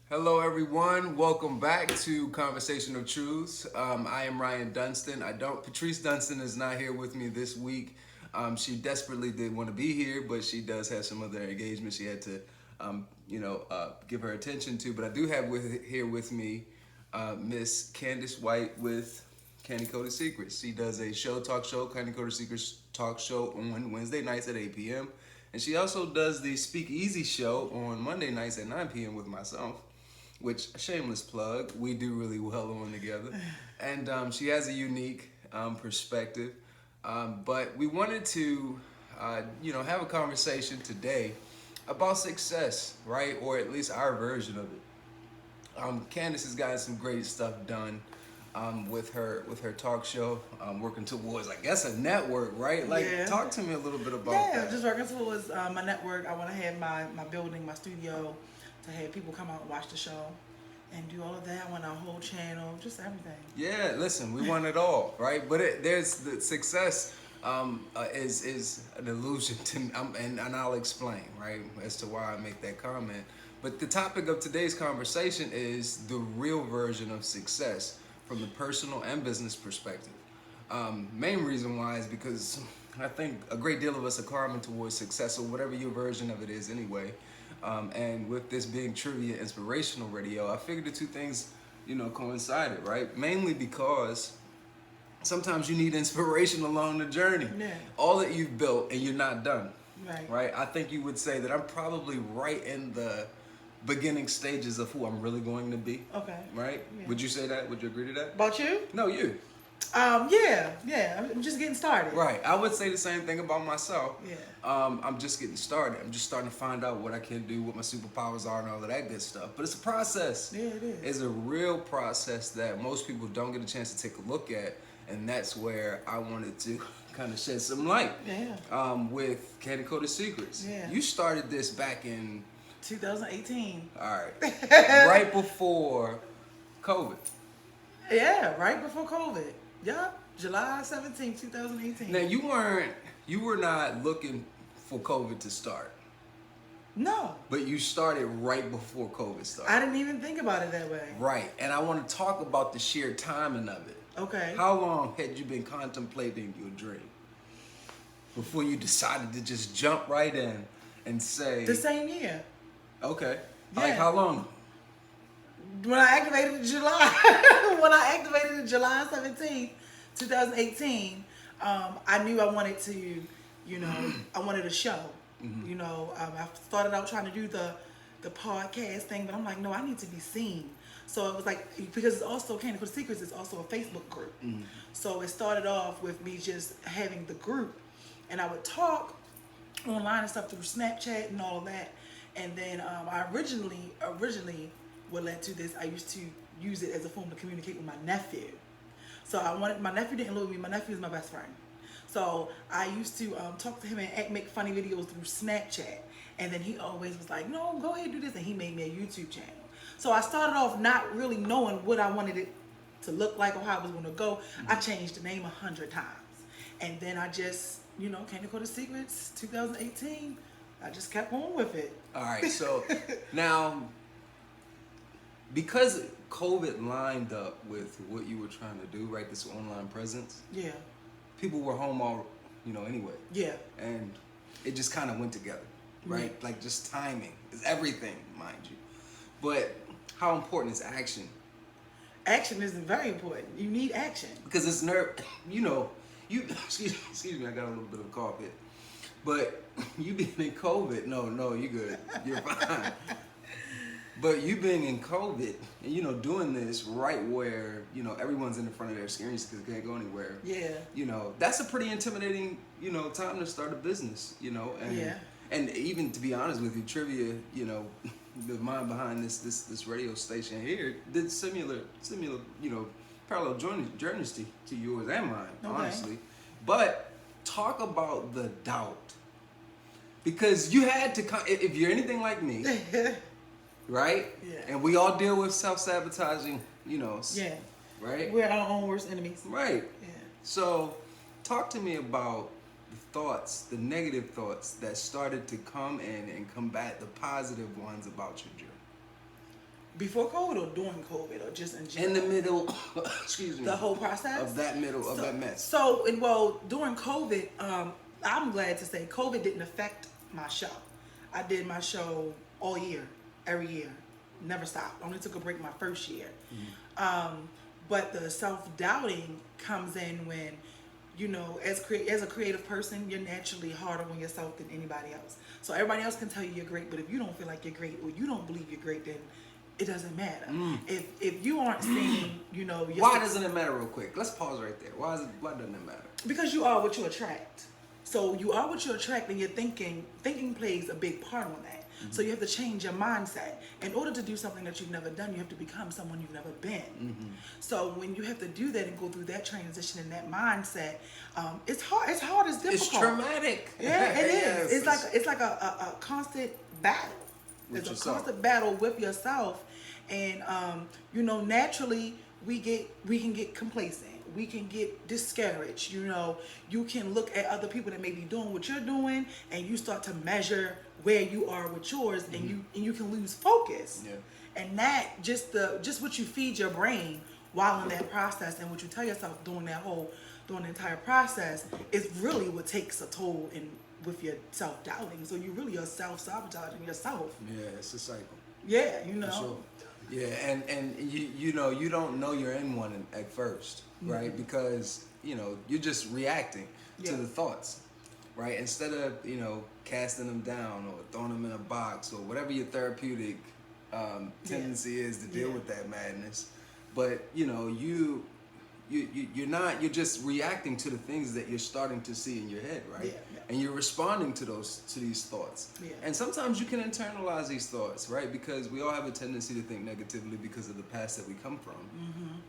Hello, everyone. Welcome back to Conversational Truths. I am Ryan Dunston. Patrice Dunston is not here with me this week. She desperately did want to be here, but she does have some other engagements she had to, give her attention to. But I do have here with me Miss Candice White with Candi Coated Secrets. She does a talk show, Candi Coated Secrets talk show on Wednesday nights at 8 p.m. And she also does the Speak Easy show on Monday nights at 9 p.m. with myself, which, shameless plug, we do really well on together. And she has a unique perspective. But we wanted to, have a conversation today about success, right? Or at least our version of it. Candice has gotten some great stuff done with her talk show, working towards, I guess, a network, right? Like, Yeah. talk to me a little bit about Yeah, that. just working towards my network. I want to have my building, my studio, to have people come out and watch the show and do all of that. I want a whole channel, just everything. Yeah, listen, we want it all, right? But there's the success is an illusion to me, and I'll explain, right, as to why I make that comment. But the topic of today's conversation is the real version of success from the personal and business perspective. Main reason why is because I think a great deal of us are climbing towards success, or whatever your version of it is anyway. And with this being trivia inspirational radio, I figured the two things, coincided, right? Mainly because sometimes you need inspiration along the journey. Yeah. All that you've built and you're not done, Right. right? I think you would say that I'm probably right in the beginning stages of who I'm really going to be, Okay. right? Yeah. Would you say that? Would you agree to that? About you? No, you. Yeah. I'm just getting started. Right. I would say the same thing about myself. Yeah. I'm just getting started. I'm just starting to find out what I can do, what my superpowers are, and all of that good stuff. But it's a process. Yeah, it is. It's a real process that most people don't get a chance to take a look at, and that's where I wanted to kind of shed some light. Yeah. With Candi Coated Secrets. Yeah. You started this back in 2018. all right, right before COVID. Yeah, right before COVID. Yup. July 17th, 2018. Now you were not looking for COVID to start, No. but you started right before COVID started. I didn't even think about it that way. Right, and I want to talk about the sheer timing of it. Okay. How long had you been contemplating your dream before you decided to just jump right in and say, The same year. okay, Yeah. like how long? When I activated in July, when I activated in July 17th, 2018, I knew I wanted to, I wanted a show. I started out trying to do the podcast thing, but I'm like, no, I need to be seen. So it was like, because it's also Candi Coated Secrets, it's also a Facebook group. So it started off with me just having the group, and I would talk online and stuff through Snapchat and all of that. And then I originally what led to this, I used to use it as a form to communicate with my nephew. So my nephew didn't live with me. My nephew is my best friend. So I used to talk to him and make funny videos through Snapchat. And then he always was like, no, go ahead and do this. And he made me a YouTube channel. So I started off not really knowing what I wanted it to look like or how it was going to go. I changed the name 100 times. And then I just, Candi Coated Secrets, 2018, I just kept on with it. All right, so now, because COVID lined up with what you were trying to do, right, this online presence, Yeah. people were home anyway. Yeah. And it just kind of went together, right? Like, just timing is everything, mind you. But how important is action? Action is very important. You need action. Because it's excuse me, I got a little bit of a cough here. But you being in COVID, no, you good. You're fine. But you being in COVID and, doing this right where, everyone's in the front of their screens because they can't go anywhere. Yeah. That's a pretty intimidating, time to start a business, and Yeah. and even to be honest with you, trivia, the mind behind this radio station here did similar, parallel journeys to yours and mine, Okay. honestly. But talk about the doubt. Because you had to, if you're anything like me, right? Yeah. And we all deal with self-sabotaging, Yeah. right? We're our own worst enemies. Right. Yeah. So, talk to me about the thoughts, the negative thoughts that started to come in and combat the positive ones about your journey. Before COVID or during COVID or just in general? In the middle, excuse me. The whole process? Of that middle, of that mess. So, and well, during COVID, I'm glad to say COVID didn't affect my show. I did my show all year, every year, never stopped. Only took a break my first year. But the self-doubting comes in when, you know, as a creative person, you're naturally harder on yourself than anybody else. So everybody else can tell you you're great, but if you don't feel like you're great or you don't believe you're great, then it doesn't matter. If you aren't seeing, you know, why doesn't it matter? Real quick, let's pause right there. Why doesn't it matter? Because you are what you attract. So you are what you attract, and your thinking plays a big part on that. So you have to change your mindset. In order to do something that you've never done, you have to become someone you've never been. So when you have to do that and go through that transition and that mindset, it's hard. It's hard. It's difficult. It's traumatic. Yeah, it is. Yes. It's like a constant battle. It's a constant battle with yourself, and you know, naturally we can get complacent. We can get discouraged. You know, you can look at other people that may be doing what you're doing, and you start to measure where you are with yours, and you can lose focus. Yeah. And that just what you feed your brain while in that process, and what you tell yourself during the entire process is really what takes a toll with your self-doubting. So you really are self-sabotaging yourself. Yeah, it's a cycle. Yeah, you know. For sure. Yeah, and you know, you don't know you're in one at first, right? Because, you know, you're just reacting to the thoughts, right? Instead of, you know, casting them down or throwing them in a box or whatever your therapeutic tendency is to deal with that madness. But, you know, you're just reacting to the things that you're starting to see in your head, right? And you're responding to these thoughts. And sometimes you can internalize these thoughts, right? Because we all have a tendency to think negatively because of the past that we come from.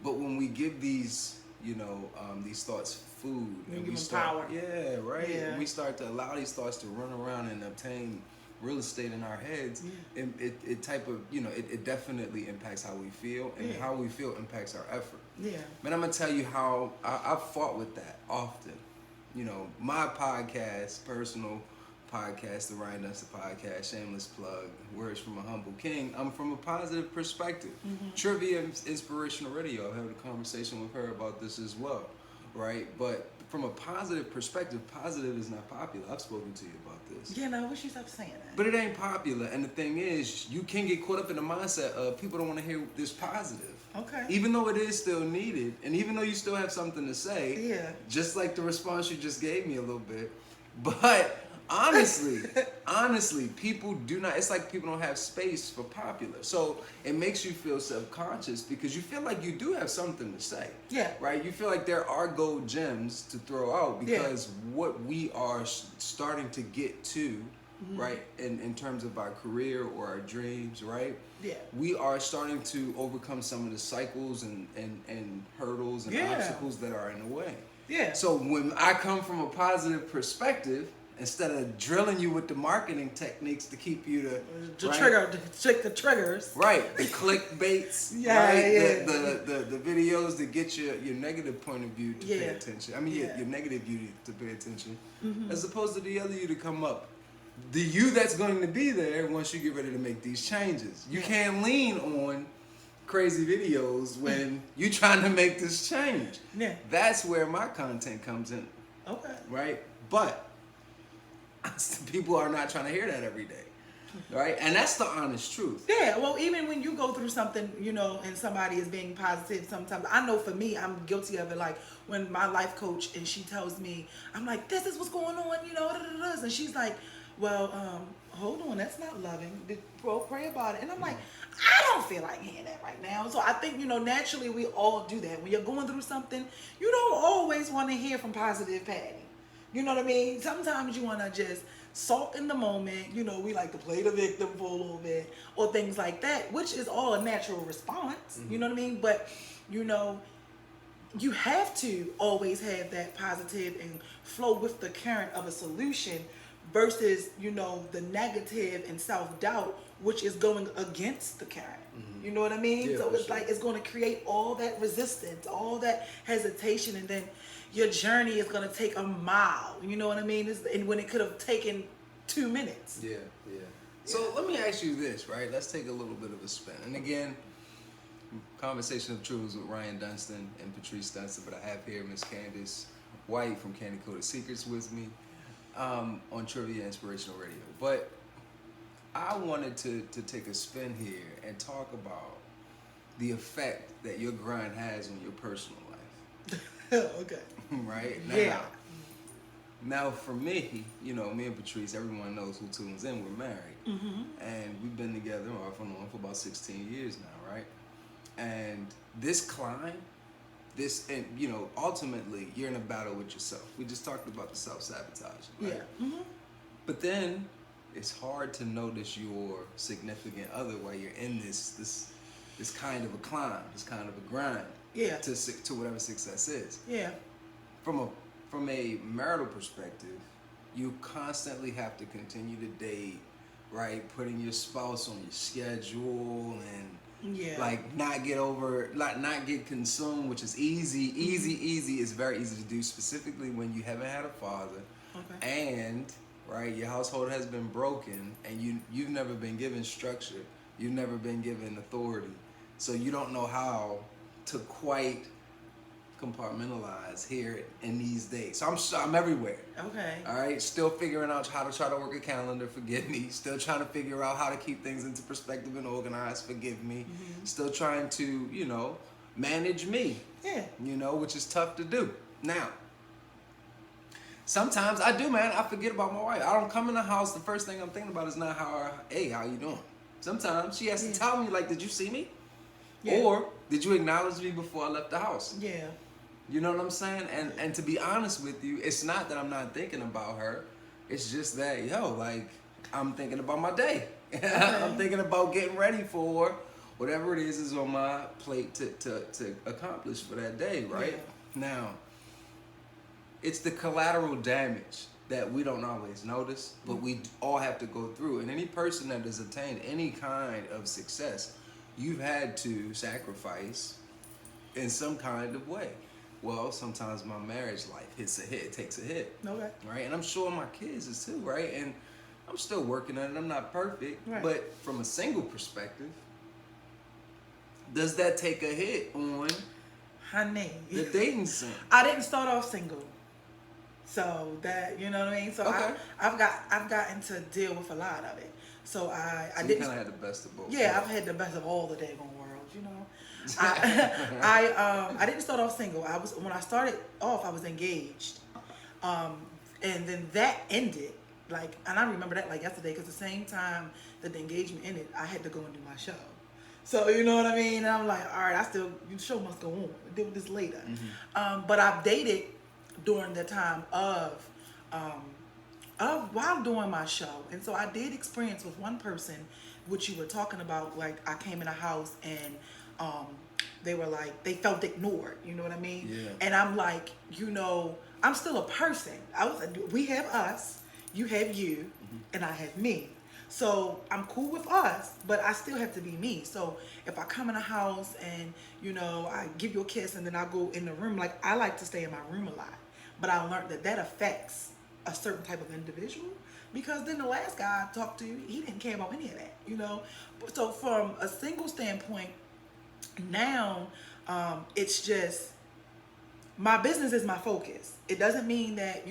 But when we give these, you know, these thoughts food, and we start, power. Yeah, right. Yeah. And we start to allow these thoughts to run around and obtain real estate in our heads. It definitely impacts how we feel, and how we feel impacts our effort. Man, I'm gonna tell you how I've fought with that often. You know, my podcast, personal podcast, the Ryan Dunston podcast, shameless plug, Words from a Humble King. I'm from a positive perspective. Trivia Inspirational Radio. I've had a conversation with her about this as well, right? But from a positive perspective, positive is not popular. I've spoken to you about this. Yeah, no, I wish you stopped saying that. But it ain't popular, and the thing is, you can get caught up in the mindset of people don't want to hear this positive. Okay. Even though it is still needed, and even though you still have something to say, just like the response you just gave me a little bit, but honestly, people do not, it's like people don't have space for popular. So it makes you feel self-conscious because you feel like you do have something to say. Yeah. Right? You feel like there are gold gems to throw out because what we are starting to get to, right, in terms of our career or our dreams, right? Yeah. We are starting to overcome some of the cycles and hurdles and obstacles that are in the way. Yeah. So when I come from a positive perspective, instead of drilling you with the marketing techniques to keep you to check the triggers. Right. The clickbaits. The videos that get your negative point of view to pay attention. I mean your negative view to pay attention. As opposed to the other you to come up. The you that's going to be there once you get ready to make these changes. You can't lean on crazy videos when you're trying to make this change. Yeah. That's where my content comes in. Okay. Right? But people are not trying to hear that every day. Right? And that's the honest truth. Yeah, well, even when you go through something, you know, and somebody is being positive, sometimes, I know for me, I'm guilty of it. Like, when my life coach, and she tells me, I'm like, this is what's going on, you know, and she's like, well, hold on, that's not loving. Well, pray about it. And I'm like, I don't feel like hearing that right now. So I think, you know, naturally we all do that. When you're going through something, you don't always want to hear from positive Patty. You know what I mean? Sometimes you want to just sulk in the moment. You know, we like to play the victim for a little bit or things like that, which is all a natural response. You know what I mean? But, you know, you have to always have that positive and flow with the current of a solution versus, you know, the negative and self-doubt, which is going against the current. You know what I mean? Yeah, so it's like it's going to create all that resistance, all that hesitation, and then your journey is going to take a mile. You know what I mean? And when it could have taken 2 minutes. Yeah. So let me ask you this, right? Let's take a little bit of a spin. And again, conversation of truths with Ryan Dunston and Patrice Dunston, but I have here Miss Candice White from Candi Coated Secrets with me on Trivia Inspirational Radio. But I wanted to take a spin here and talk about the effect that your grind has on your personal life. Okay. Right? Yeah. Now, for me, you know, me and Patrice, everyone knows who tunes in, we're married. Mm-hmm. And we've been together off and on for about 16 years now, right? And this climb, and you know, ultimately, you're in a battle with yourself. We just talked about the self-sabotage, right? Yeah. Mm-hmm. But then, it's hard to notice your significant other while you're in this kind of a climb, this kind of a grind. Yeah. To whatever success is. Yeah. From a marital perspective, you constantly have to continue to date, right? Putting your spouse on your schedule and like not get consumed, which is easy. It's very easy to do, specifically when you haven't had a father. Okay. And right, your household has been broken and you've never been given structure. You've never been given authority. So you don't know how to quite compartmentalize here in these days. So I'm everywhere. Okay. All right, still figuring out how to try to work a calendar. Forgive me. Still trying to figure out how to keep things into perspective and organized. Forgive me. Mm-hmm. Still trying to, you know, manage me. Yeah. You know, which is tough to do. Now, sometimes I do, man. I forget about my wife. I don't come in the house. The first thing I'm thinking about is not how you doing? Sometimes she has to tell me, like, did you see me? Yeah. Or did you acknowledge me before I left the house? Yeah. You know what I'm saying? And to be honest with you, it's not that I'm not thinking about her. It's just that, like, I'm thinking about my day. Okay. I'm thinking about getting ready for whatever it is on my plate to accomplish for that day, right? Yeah. Now, it's the collateral damage that we don't always notice, but we all have to go through. And any person that has attained any kind of success, you've had to sacrifice in some kind of way. Well, sometimes my marriage life takes a hit. Okay. Right? And I'm sure my kids is too, right? And I'm still working on it. I'm not perfect. Right. But from a single perspective, does that take a hit on Honey, the dating scene? I didn't start off single. So that, you know what I mean? So okay. I've gotten to deal with a lot of it. So I so didn't. You kind of had the best of both. Yeah, I've had the best of all the daggone worlds, you know. I didn't start off single. When I started off, I was engaged, and then that ended. And I remember that like yesterday, because the same time that the engagement ended, I had to go and do my show. So you know what I mean. And I'm like, all right, your show must go on. We'll deal with this later. Mm-hmm. But I've dated during the time of while doing my show, and so I did experience with one person, which you were talking about. Like I came in a house and they were like, they felt ignored, you know what I mean? Yeah. And I'm like, I'm still a person. We have us, you have you, and I have me. So I'm cool with us, but I still have to be me. So if I come in a house and, I give you a kiss and then I go in the room, like I like to stay in my room a lot. But I learned that affects a certain type of individual, because then the last guy I talked to, he didn't care about any of that, So from a single standpoint, now it's just my business is my focus. It doesn't mean that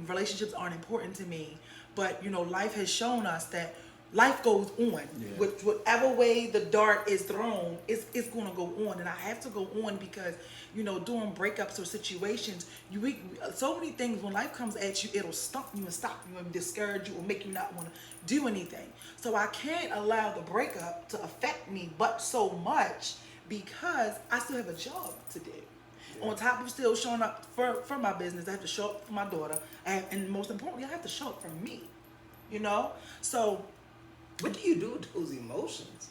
relationships aren't important to me, but life has shown us that life goes on. Yeah. With whatever way the dart is thrown, it's going to go on, and I have to go on because during breakups or situations, so many things when life comes at you, it'll stump you and stop you and discourage you or make you not want to do anything. So I can't allow the breakup to affect me but so much, because I still have a job to do. Yeah. On top of still showing up for my business, I have to show up for my daughter, and most importantly, I have to show up for me. So what do you do with those emotions?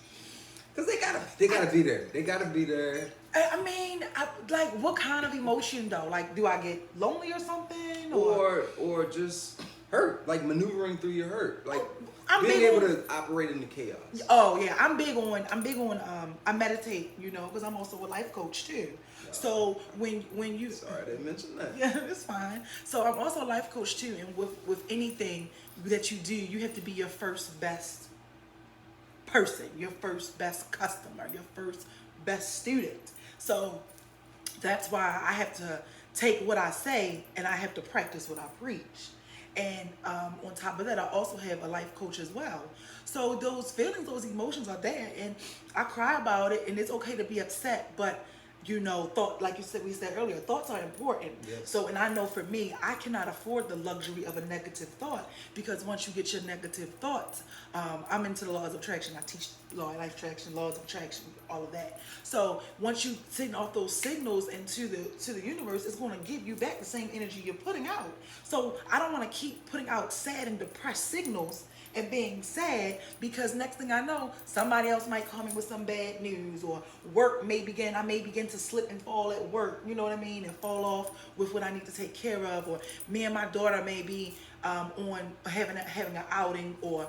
Because they gotta be there. They gotta be there. I mean, what kind of emotion though? Like, do I get lonely or something? Or just hurt, like maneuvering through your hurt, like being able to operate in the chaos. Oh yeah, I'm big on. I meditate, because I'm also a life coach too. So when you sorry, I didn't mention that. Yeah, it's fine. So I'm also a life coach too, and with anything that you do, you have to be your first best person, your first best customer, your first best student. So that's why I have to take what I say and I have to practice what I preach. And on top of that, I also have a life coach as well. So those feelings, those emotions are there, and I cry about it, and it's okay to be upset, but thought, like we said earlier, thoughts are important. Yes. So, and I know for me, I cannot afford the luxury of a negative thought, because once you get your negative thoughts, I'm into the laws of attraction. I teach law of life attraction, laws of attraction, all of that. So once you send off those signals into the universe, it's going to give you back the same energy you're putting out. So I don't want to keep putting out sad and depressed signals and being sad, because next thing I know, somebody else might come in with some bad news, or I may begin to slip and fall at work, you know what I mean, and fall off with what I need to take care of, or me and my daughter may be on having an outing, or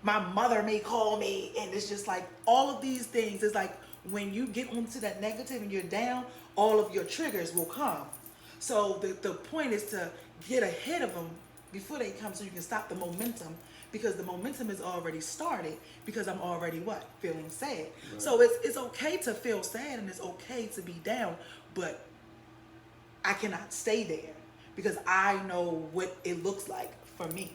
my mother may call me, and it's just like all of these things. It's like when you get onto that negative and you're down, all of your triggers will come. So the point is to get ahead of them before they come, so you can stop the momentum, because the momentum is already started, because I'm already feeling sad. Right. So it's okay to feel sad, and it's okay to be down, but I cannot stay there, because I know what it looks like for me.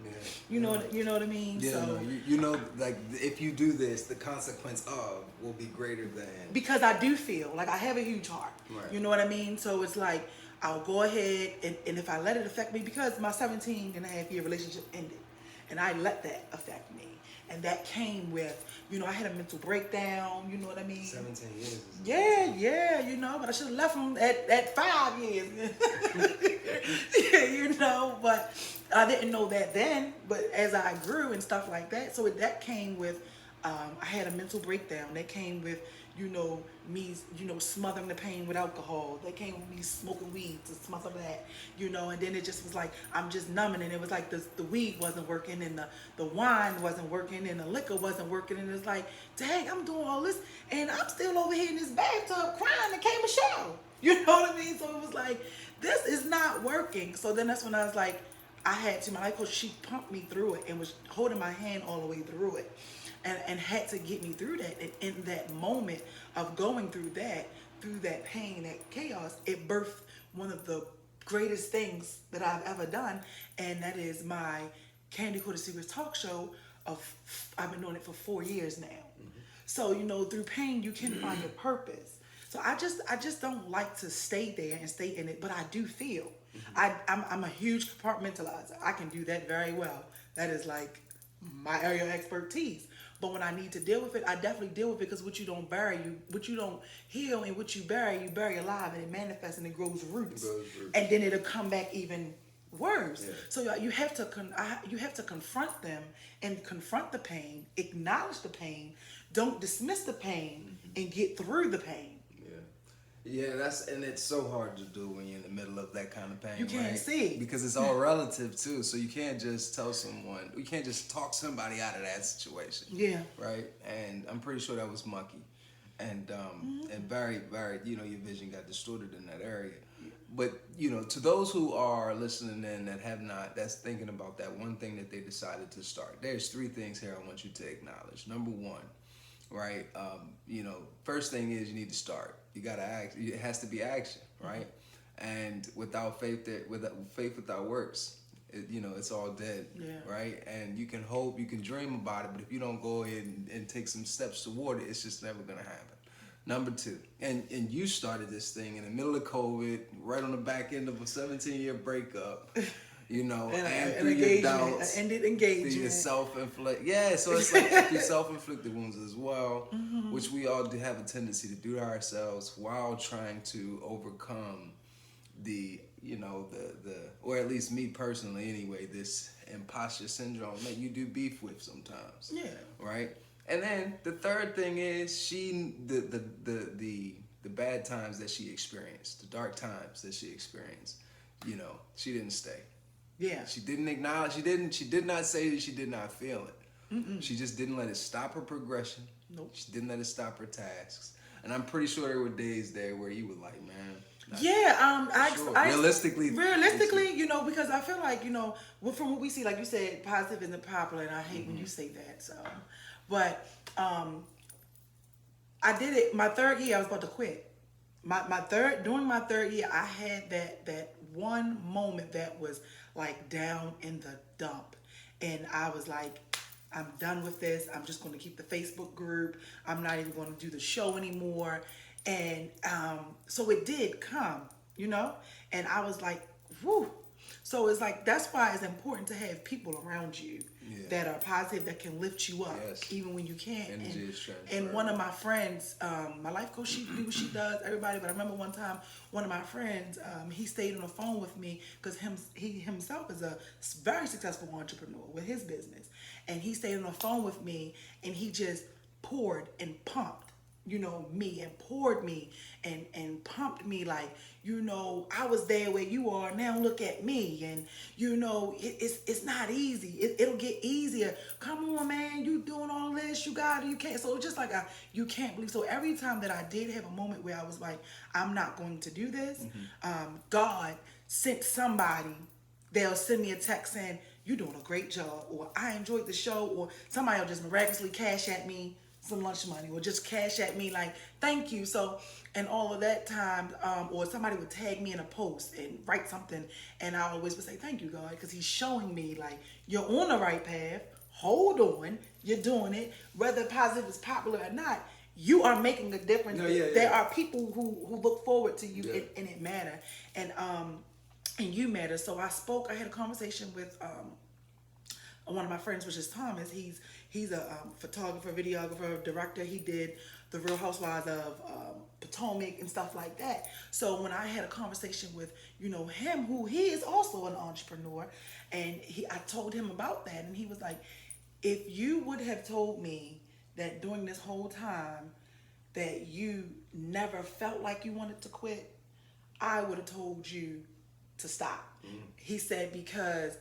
Yeah. You know what I mean? Yeah, so, no, like if you do this, the consequence of will be greater than. Because I do feel like I have a huge heart. Right. You know what I mean? So it's like I'll go ahead and if I let it affect me, because my 17-and-a-half-year relationship ended, and I let that affect me. And that came with, I had a mental breakdown, you know what I mean? 17 years. Yeah, but I should have left him at 5 years. But I didn't know that then. But as I grew and stuff like that, so that came with, I had a mental breakdown. That came with, me, smothering the pain with alcohol. That came with me smoking weed to smother that, and then it just was like, I'm just numbing, and it was like the weed wasn't working, and the wine wasn't working, and the liquor wasn't working, and it's like, dang, I'm doing all this, and I'm still over here in this bathtub crying and came a shower. You know what I mean? So it was like, this is not working. So then that's when I was like, my life coach, she pumped me through it and was holding my hand all the way through it. And had to get me through that. And in that moment of going through that pain, that chaos, it birthed one of the greatest things that I've ever done. And that is my Candi Coated Secrets talk show. I've been doing it for 4 years now. Mm-hmm. So, through pain, you can find your purpose. So I just don't like to stay there and stay in it, but I do feel. Mm-hmm. I'm a huge compartmentalizer. I can do that very well. That is like my area of expertise. But when I need to deal with it, I definitely deal with it, because what you don't bury, what you don't heal, and what you bury alive, and it manifests and it grows roots. And then it'll come back even worse. Yeah. So you have to confront them and confront the pain, acknowledge the pain, don't dismiss the pain, and get through the pain. Yeah, and it's so hard to do when you're in the middle of that kind of pain. You can't right? see. Because it's all relative too. So you can't just you can't just talk somebody out of that situation. Yeah. Right? And I'm pretty sure that was mucky. And and very, very, your vision got distorted in that area. But, to those who are listening in that's thinking about that one thing that they decided to start, there's 3 things here I want you to acknowledge. Number 1, right? First thing is you need to start. You gotta act. It has to be action, right? And without faith, without works, it's all dead, right? And you can hope, you can dream about it, but if you don't go ahead and take some steps toward it, it's just never gonna happen. Number 2, and you started this thing in the middle of COVID, right on the back end of a 17-year breakup. And through your doubts, ended engagement, through your self-inflicted, so it's like through self-inflicted wounds as well, which we all do have a tendency to do to ourselves while trying to overcome the or at least me personally anyway, this imposter syndrome that you do beef with sometimes. Yeah. Right. And then the third thing is the bad times that she experienced, the dark times that she experienced. She didn't stay. Yeah. She didn't acknowledge. She did not say that she did not feel it. Mm-mm. She just didn't let it stop her progression. Nope. She didn't let it stop her tasks. And I'm pretty sure there were days there where you were like, man. Realistically, because I feel like, from what we see, like you said, positive isn't popular, and I hate when you say that. So, But I did it my third year. I was about to quit. During my third year, I had that one moment that was like down in the dump, and I was like, I'm done with this. I'm just going to keep the Facebook group. I'm not even going to do the show anymore. And so it did come, you know, and I was like, whew. So it's like, that's why it's important to have people around you that are positive, that can lift you up, even when you can't. Energy is And one of my friends, my life coach, she do what she does, everybody. But I remember one time, one of my friends, he stayed on the phone with me because he himself is a very successful entrepreneur with his business. And he stayed on the phone with me, and he just poured and pumped, you know, me, and poured me and pumped me like, you know, I was there where you are now, look at me. And you know, it's not easy. It'll get easier. Come on, man, you doing all this, you got it, you can't. So it's just like you can't believe. So every time that I did have a moment where I was like, I'm not going to do this, God sent somebody. They'll send me a text saying, you're doing a great job, or I enjoyed the show, or somebody will just miraculously cash at me some lunch money, or just cash at me like, thank you. So, and all of that time, or somebody would tag me in a post and write something, and I always would say, thank you, God, because he's showing me like, you're on the right path, hold on, you're doing it, whether positive is popular or not, you are making a difference. There are people who look forward to you, and it matter. And you matter. So I had a conversation with one of my friends, which is Thomas. He's a photographer, videographer, director. He did the Real Housewives of Potomac and stuff like that. So when I had a conversation with, you know, him, who he is also an entrepreneur, and I told him about that, and he was like, if you would have told me that during this whole time that you never felt like you wanted to quit, I would have told you to stop. He said, because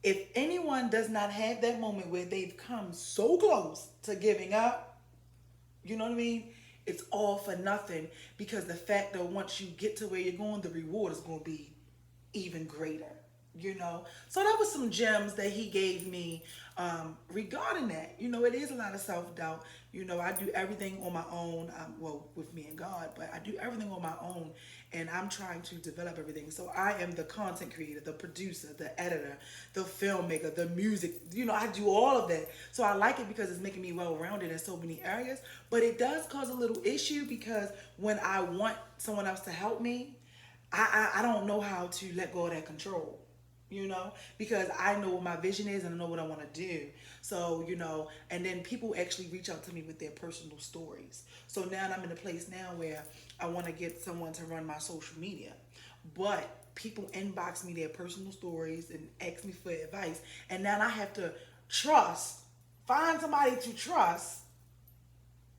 if anyone does not have that moment where they've come so close to giving up, you know what I mean? It's all for nothing, because the fact that once you get to where you're going, the reward is going to be even greater, you know? So that was some gems that he gave me regarding that. You know, it is a lot of self-doubt. You know, I do everything on my own, well, with me and God, but I do everything on my own, and I'm trying to develop everything. So I am the content creator, the producer, the editor, the filmmaker, the music. You know, I do all of that. So I like it because it's making me well-rounded in so many areas, but it does cause a little issue, because when I want someone else to help me, I don't know how to let go of that control. You know, because I know what my vision is and I know what I want to do. So, you know, and then people actually reach out to me with their personal stories. So now I'm in a place now where I want to get someone to run my social media, but people inbox me their personal stories and ask me for advice. And now I have to find somebody to trust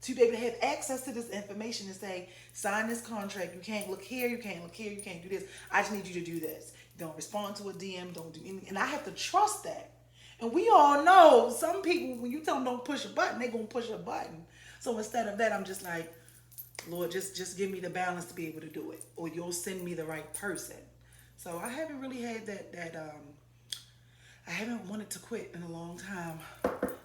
to be able to have access to this information and say, sign this contract. You can't look here, you can't look here, you can't do this. I just need you to do this. Don't respond to a DM, don't do anything. And I have to trust that. And we all know some people, when you tell them don't push a button, they're going to push a button. So instead of that, I'm just like, Lord, just give me the balance to be able to do it, or you'll send me the right person. So I haven't really had I haven't wanted to quit in a long time.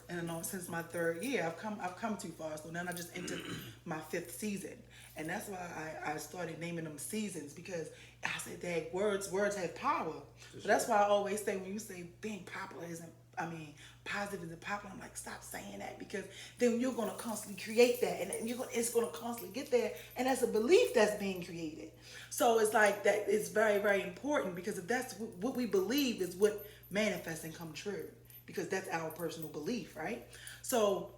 And since my third year, I've come too far. So now I just entered my 5th season. And that's why I started naming them seasons, because I said that words have power. So that's why I always say, when you say being popular positive isn't popular, I'm like, stop saying that, because then you're going to constantly create that, and it's going to constantly get there, and that's a belief that's being created. So it's like that. It's very, very important, because if that's what we believe is what manifests and come true, because that's our personal belief, right? So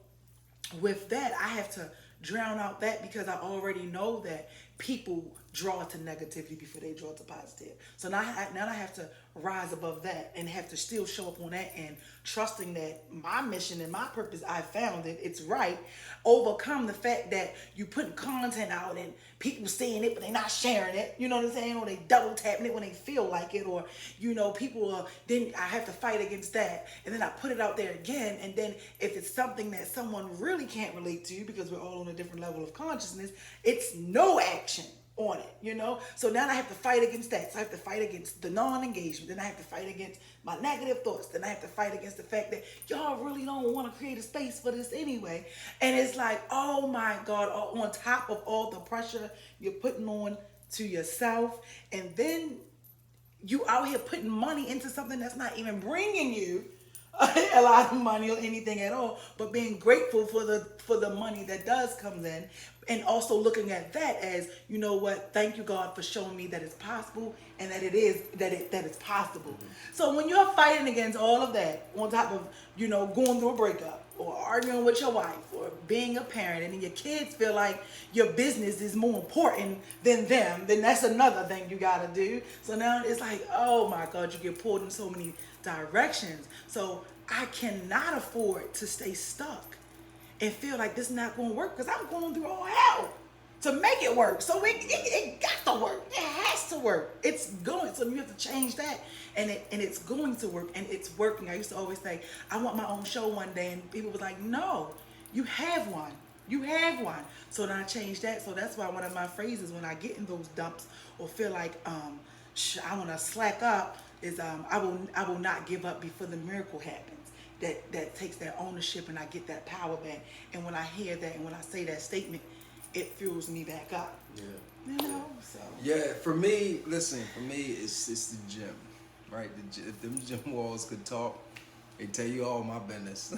with that, I have to drown out that, because I already know that people draw to negativity before they draw to positive. So now I have to rise above that and have to still show up on that, and trusting that my mission and my purpose, I found it, it's right. Overcome the fact that you putting content out and people seeing it but they not sharing it, you know what I'm saying? Or they double tapping it when they feel like it, or you know, people then I have to fight against that, and then I put it out there again, and then if it's something that someone really can't relate to, because we're all on a different level of consciousness, it's no action. on it, you know? So now I have to fight against that. So I have to fight against the non-engagement. Then I have to fight against my negative thoughts. Then I have to fight against the fact that y'all really don't want to create a space for this anyway. And it's like, oh my God, on top of all the pressure you're putting on to yourself, and then you out here putting money into something that's not even bringing you a lot of money or anything at all, but being grateful for the money that does come in, and also looking at that as, you know what, thank you God for showing me that it's possible, and that it's possible. Mm-hmm. So when you're fighting against all of that, on top of, you know, going through a breakup or arguing with your wife or being a parent, and then your kids feel like your business is more important than them, then that's another thing you gotta do. So now it's like, oh my God, you get pulled in so many directions. So I cannot afford to stay stuck and feel like this is not going to work, because I'm going through all hell to make it work. So it got to work. It has to work. It's going. So you have to change that, and it's going to work, and it's working. I used to always say, I want my own show one day, and people were like, no, you have one. You have one. So then I changed that. So that's why one of my phrases when I get in those dumps or feel like I want to slack up is I will not give up before the miracle happens. That takes that ownership, and I get that power back. And when I hear that, and when I say that statement, it fuels me back up. Yeah. You know. So. Yeah. For me, it's the gym, right? If them gym walls could talk, they tell you all my business.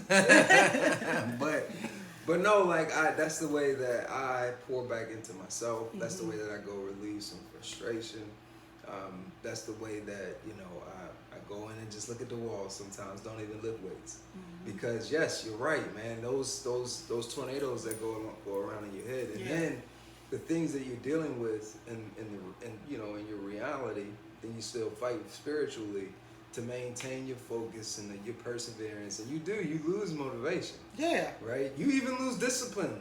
But no, like that's the way that I pour back into myself. Mm-hmm. That's the way that I go relieve some frustration. That's the way that, you know, I go in and just look at the walls sometimes, don't even lift weights. Mm-hmm. Because yes, you're right, man. Those tornadoes that go around in your head, and then the things that you're dealing with in you know, in your reality, then you still fight spiritually to maintain your focus and your perseverance, and you lose motivation. Yeah. Right? You even lose discipline.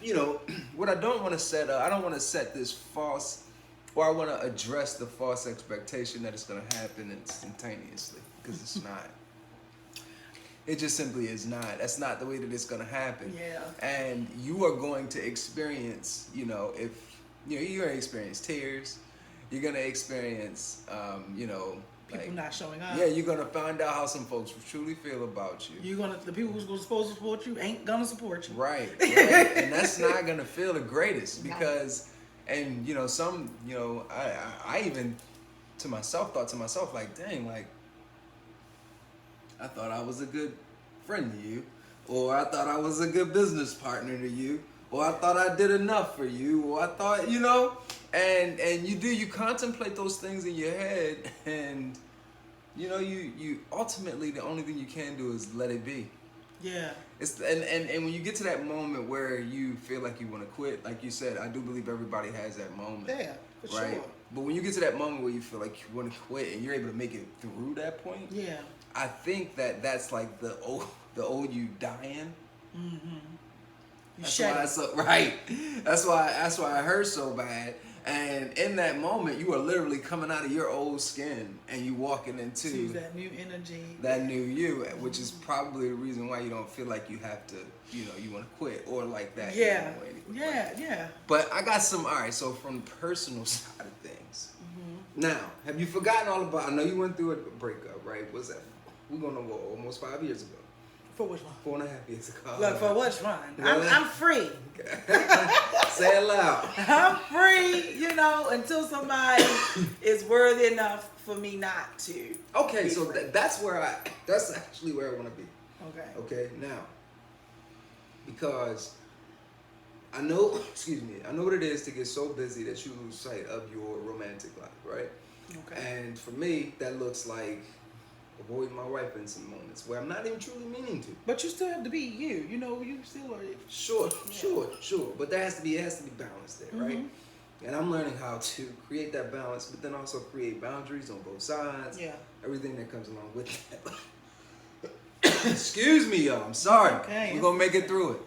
You know, what I don't want to set up, I don't want to set this false, or I want to address the false expectation that it's going to happen instantaneously, because it's not. It just simply is not. That's not the way that it's going to happen. Yeah. And you are going to experience, you know, you're going to experience tears, you're going to experience, you know, people not showing up. Yeah, you're gonna find out how some folks truly feel about you. The people who's supposed to support you ain't gonna support you. Right. And that's not gonna feel the greatest, because, and you know, I even thought to myself, like, dang, like, I thought I was a good friend to you, or I thought I was a good business partner to you, or I thought I did enough for you, or I thought, you know. And you contemplate those things in your head, and you know, you ultimately, the only thing you can do is let it be. Yeah. And when you get to that moment where you feel like you want to quit, like you said, I do believe everybody has that moment. Yeah, for right? sure. But when you get to that moment where you feel like you want to quit and you're able to make it through that point, yeah, I think that's like the old you dying. Mm-hmm. That's why it hurts so bad. And in that moment, you are literally coming out of your old skin, and you walking into that new energy, that new you, which is probably the reason why you don't feel like you have to, you know, you want to quit or like that. Yeah, anyway. Yeah. But I got some. All right, so from the personal side of things, now, have you forgotten all about? I know you went through a breakup, right? What's that? We're going to almost 5 years ago. For which one? 4.5 years ago. Look, for which one? I'm free. Say it loud. I'm free, you know, until somebody is worthy enough for me not to. Okay, so that's actually where I want to be. Okay. Okay, now, because I know what it is to get so busy that you lose sight of your romantic life, right? Okay. And for me, that looks like avoiding my wife in some moments where I'm not even truly meaning to. But you still have to be you. You know, you still are. Sure. But it has to be balanced there, right? And I'm learning how to create that balance, but then also create boundaries on both sides. Yeah. Everything that comes along with that. Excuse me, y'all. I'm sorry. Okay. We're gonna make it through it.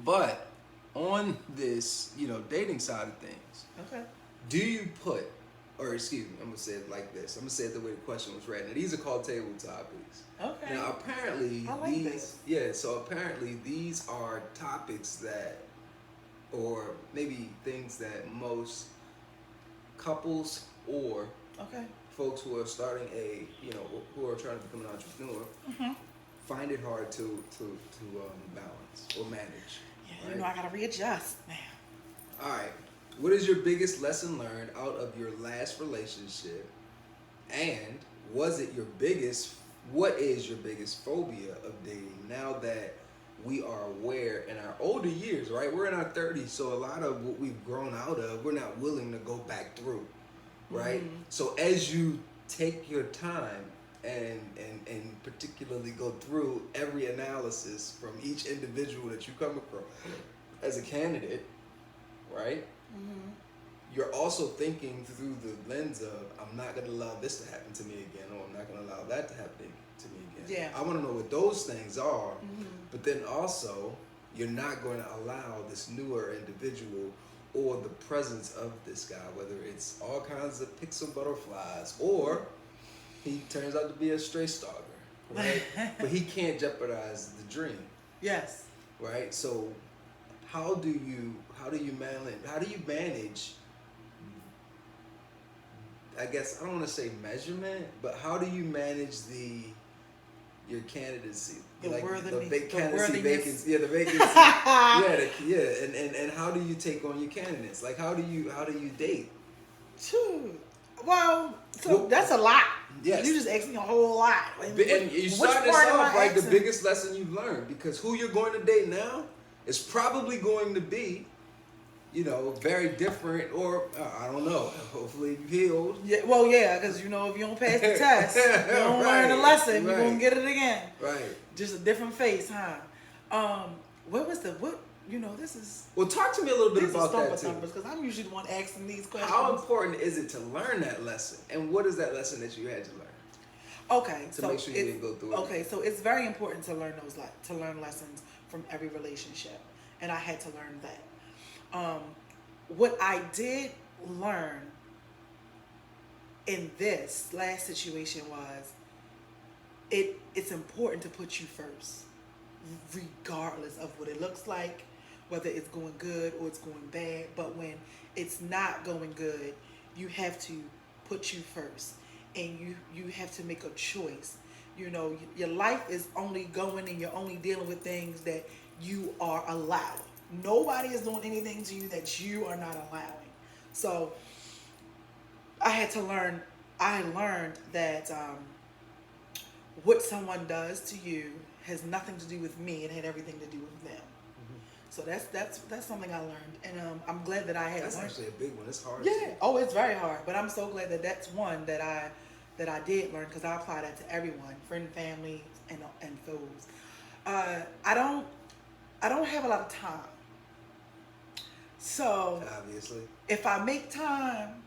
But on this, you know, dating side of things, okay, do you put, or excuse me, I'm gonna say it like this. I'm gonna say it the way the question was written. These are called table topics. Okay. Now apparently I like this. So apparently these are topics that or maybe things that most couples or Okay. folks who are starting who are trying to become an entrepreneur find it hard to balance or manage. Yeah, Right? I gotta readjust, man. All right. What is your biggest lesson learned out of your last relationship? And what is your biggest phobia of dating now that we are aware in our older years, right? We're in our 30s, so a lot of what we've grown out of, we're not willing to go back through, right? So as you take your time and particularly go through every analysis from each individual that you come across as a candidate, right? You're also thinking through the lens of, I'm not going to allow this to happen to me again, or I'm not going to allow that to happen to me again. Yeah. I want to know what those things are, but then also, you're not going to allow this newer individual or the presence of this guy, whether it's all kinds of pixel butterflies or he turns out to be a stray stalker, right? But he can't jeopardize the dream. Yes. Right? So how do you manage, I guess I don't want to say measurement, but how do you manage your candidacy? The worthiness. The candidacy vacancy. Yeah, the vacancy. And how do you take on your candidates? Like how do you date? Well, that's a lot. Yes. You just asked me a whole lot. And you started this off like the biggest lesson you've learned, because who you're going to date now is probably going to be, very different, or I don't know. Hopefully you healed. Yeah. Well, yeah, because if you don't pass the test, you don't learn the lesson. You're gonna get it again. Right. Just a different face, huh? This is. Well, talk to me a little bit about that too. Because I'm usually the one asking these questions. How important is it to learn that lesson, and what is that lesson that you had to learn? Okay, to make sure you didn't go through it. Okay, so it's very important to learn lessons from every relationship, and I had to learn that. What I did learn in this last situation was it's important to put you first, regardless of what it looks like, whether it's going good or it's going bad. But when it's not going good, you have to put you first, and you have to make a choice. Your life is only going, and you're only dealing with things that you are allowing. Nobody is doing anything to you that you are not allowing. So I learned that what someone does to you has nothing to do with me. It had everything to do with them. So that's something I learned, and I'm glad that I had. That's actually a big one. It's hard. Yeah. Oh, it's very hard, but I'm so glad that that's one that I did learn, because I apply that to everyone, friend, family, and foes. I don't have a lot of time, so obviously, if I make time,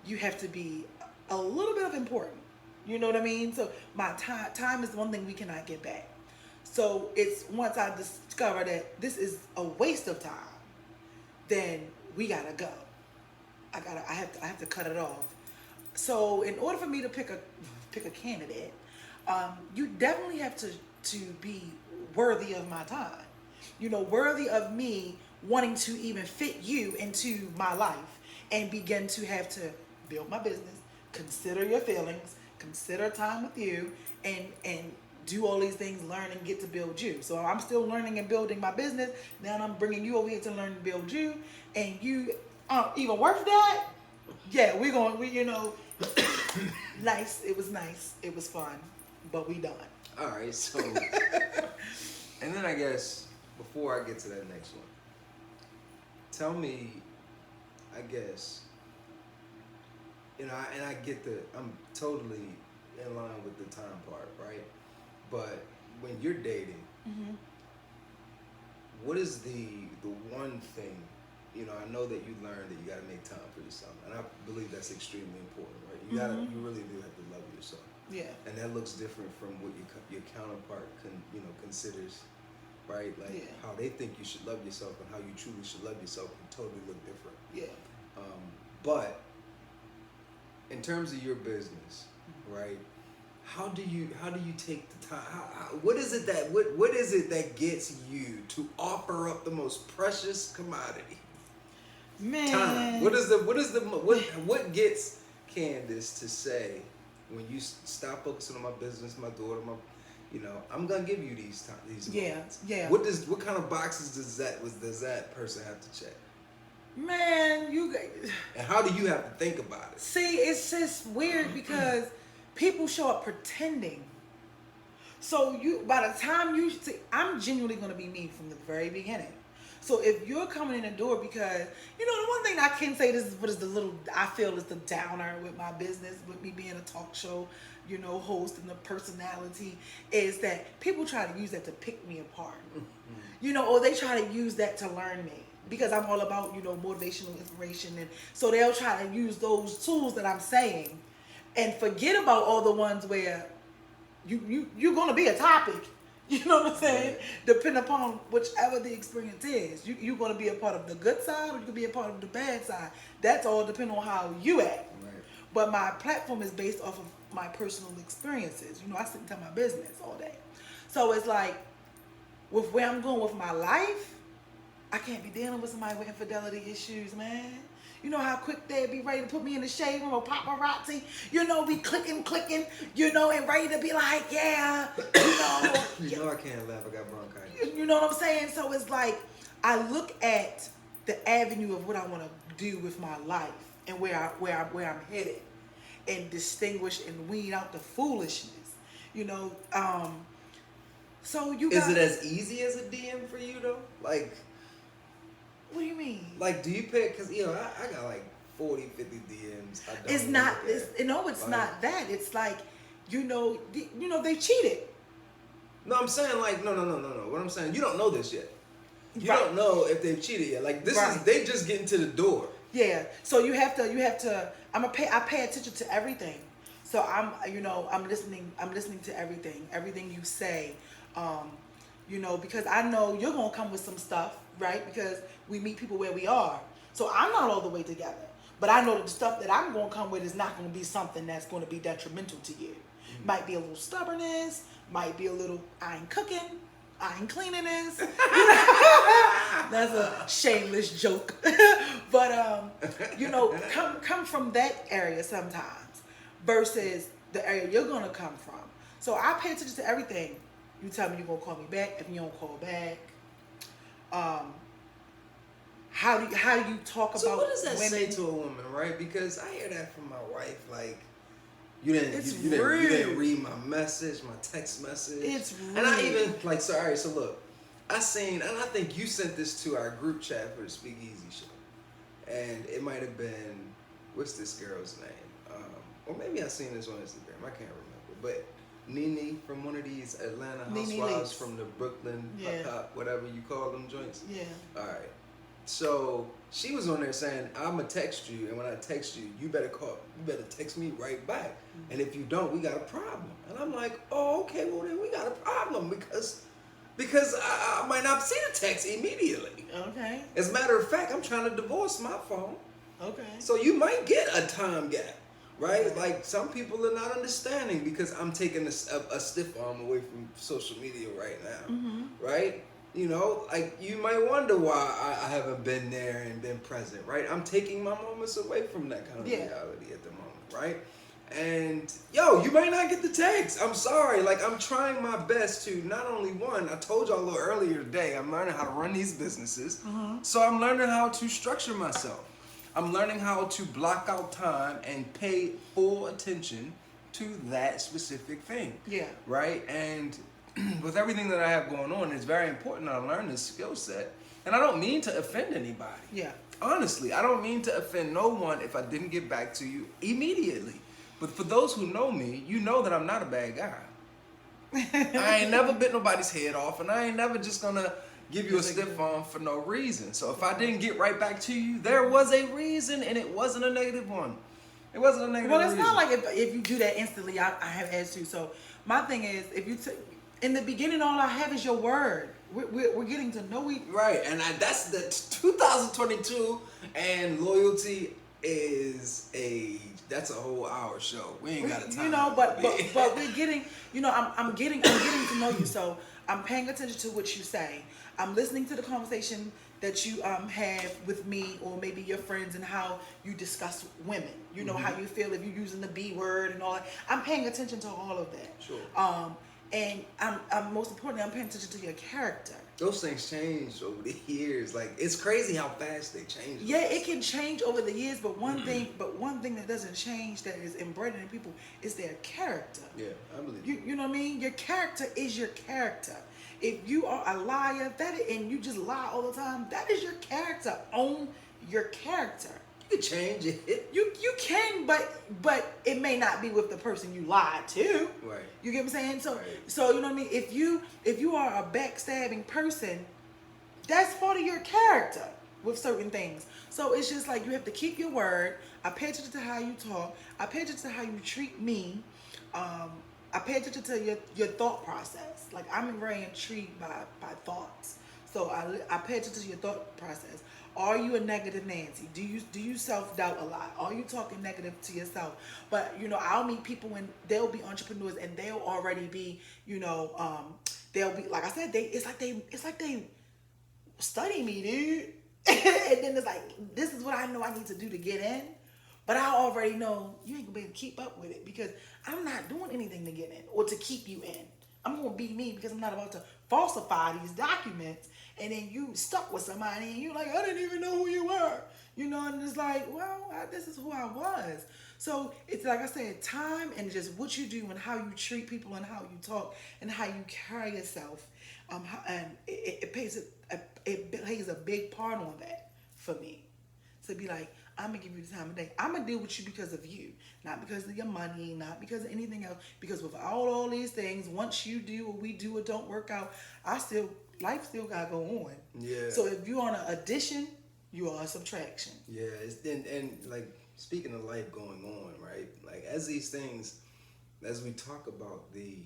you have to be a little bit of important. You know what I mean? So my time is one thing we cannot get back. So it's once I discover that this is a waste of time, then we gotta go. I have to cut it off. So in order for me to pick a candidate, you definitely have to be worthy of my time. Worthy of me wanting to even fit you into my life and begin to have to build my business, consider your feelings, consider time with you, and do all these things, learn and get to build you. So I'm still learning and building my business. Now I'm bringing you over here to learn and build you, and you even worth that. Yeah, nice. It was nice. It was fun, but we done. All right. So, and then I guess before I get to that next one, tell me, I guess, and I get I'm totally in line with the time part, right? But when you're dating, what is the one thing, I know that you learned that you got to make time for yourself, and I believe that's extremely important, right? You really do have to love yourself. Yeah. And that looks different from what your counterpart considers, right? Like how they think you should love yourself and how you truly should love yourself can totally look different. Yeah. But in terms of your business, right? How do you take the time? What is it that gets you to offer up the most precious commodity Man. Time. What gets Candace to say when you stop focusing on my business, my daughter, I'm gonna give you these moments. Yeah. What kind of boxes does that person have to check? Man, and how do you have to think about it? See, it's just weird because people show up pretending. So by the time I'm genuinely gonna be me from the very beginning. So if you're coming in the door because, the one thing I can say, this is what is I feel is the downer with my business, with me being a talk show, host and the personality, is that people try to use that to pick me apart. Or they try to use that to learn me. Because I'm all about, motivational inspiration. And so they'll try to use those tools that I'm saying and forget about all the ones where you're going to be a topic. You know what I'm saying? Right. Depending upon whichever the experience is. You're going to be a part of the good side or you can be a part of the bad side. That's all depending on how you act. Right. But my platform is based off of my personal experiences. I sit and tell my business all day. So it's like, with where I'm going with my life, I can't be dealing with somebody with infidelity issues, man. You know how quick they'd be ready to put me in the shade room or paparazzi, be clicking, and ready to be like, yeah, I can't laugh, I got bronchitis. You know what I'm saying? So it's like, I look at the avenue of what I want to do with my life and where I'm headed and distinguish and weed out the foolishness, so you guys... Is it as easy as a DM for you, though? Like... What do you mean? Like, do you pick? Because, I got like 40, 50 DMs. It's not, it's not that. It's like, they cheated. No, I'm saying like, no. What I'm saying, you don't know this yet. You don't know if they've cheated yet. Like, they just getting to the door. Yeah. So you have to, I pay attention to everything. So I'm listening to everything you say, because I know you're going to come with some stuff. Right? Because we meet people where we are. So I'm not all the way together. But I know that the stuff that I'm going to come with is not going to be something that's going to be detrimental to you. Mm-hmm. Might be a little stubbornness. Might be a little, I ain't cooking. I ain't cleaning this. That's a shameless joke. But, come from that area sometimes versus the area you're going to come from. So I pay attention to everything. You tell me you're going to call me back. If you don't call back, how do you talk about? So what does that women? say to a woman, right? Because I hear that from my wife, like you didn't read my message, my text message. It's rude. And I even like so look, I think you sent this to our group chat for the Speakeasy show, and it might have been, what's this girl's name? Or maybe I seen this on Instagram. I can't remember, but. Nene from one of these Atlanta housewives from the Brooklyn, whatever you call them joints. Yeah. All right. So she was on there saying, "I'm gonna text you, and when I text you, you better text me right back. Mm-hmm. And if you don't, we got a problem." And I'm like, "Oh, okay. Well, then we got a problem because I might not see the text immediately." Okay. As a matter of fact, I'm trying to divorce my phone. Okay. So you might get a time gap. Right? Like, some people are not understanding because I'm taking a stiff arm away from social media right now. Mm-hmm. Right? Like, you might wonder why I haven't been there and been present, right? I'm taking my moments away from that kind of reality at the moment, right? And, you might not get the text. I'm sorry. Like, I'm trying my best to not only I told y'all a little earlier today, I'm learning how to run these businesses. Mm-hmm. So I'm learning how to structure myself. I'm learning how to block out time and pay full attention to that specific thing. Yeah. Right? And with everything that I have going on, it's very important that I learn this skill set. And I don't mean to offend anybody. Yeah. Honestly, I don't mean to offend no one if I didn't get back to you immediately. But for those who know me, you know that I'm not a bad guy. I ain't never bit nobody's head off, and I ain't never just gonna give you a stiff arm for no reason. So if I didn't get right back to you, there was a reason, and it wasn't a negative one. It wasn't a negative reason. Well, it's not like if you do that instantly, I have attitude. So my thing is, if you in the beginning, all I have is your word. We're getting to know each other. Right, and that's the 2022, and loyalty is that's a whole hour show. We ain't got a time. But we're getting, I'm getting to know you. So I'm paying attention to what you say. I'm listening to the conversation that you have with me or maybe your friends, and how you discuss women. You know how you feel if you're using the B word and all that. I'm paying attention to all of that. Sure. And I'm most importantly, I'm paying attention to your character. Those things change over the years. Like, it's crazy how fast they change. Yeah, it can change over the years, but one thing that doesn't change, that is embedded in people, is their character. Yeah, I believe You know what I mean? Your character is your character. If you are a liar, and you just lie all the time, that is your character. Own your character. you can change it. You can, but it may not be with the person you lied to. Right. You get what I'm saying? So Right. so you know what I mean? If you are a backstabbing person, that's part of your character with certain things. So it's just like you have to keep your word. I pay attention to how you talk. I pay attention to how you treat me. I pay attention to your thought process. Like, I'm very intrigued by thoughts. So I pay attention to your thought process. Are you a negative Nancy? Do you self-doubt a lot? Are you talking negative to yourself? But I'll meet people and they'll be entrepreneurs and they'll already be, they'll be, like I said, it's like they study me, dude. And then it's like, this is what I know I need to do to get in. But I already know you ain't gonna be able to keep up with it because I'm not doing anything to get in or to keep you in. I'm gonna be me because I'm not about to falsify these documents, and then you stuck with somebody and you're like, I didn't even know who you were. And it's like, well, this is who I was. So it's like I said, time and just what you do and how you treat people and how you talk and how you carry yourself, and it plays a big part on that for me. To be like, I'm gonna give you the time of day. I'm gonna deal with you because of you, not because of your money, not because of anything else. Because without all these things, once you do or we do or don't work out, life still gotta go on. Yeah. So if you're on an addition, you are a subtraction. Yeah, and like, speaking of life going on, right? Like, as these things, as we talk about the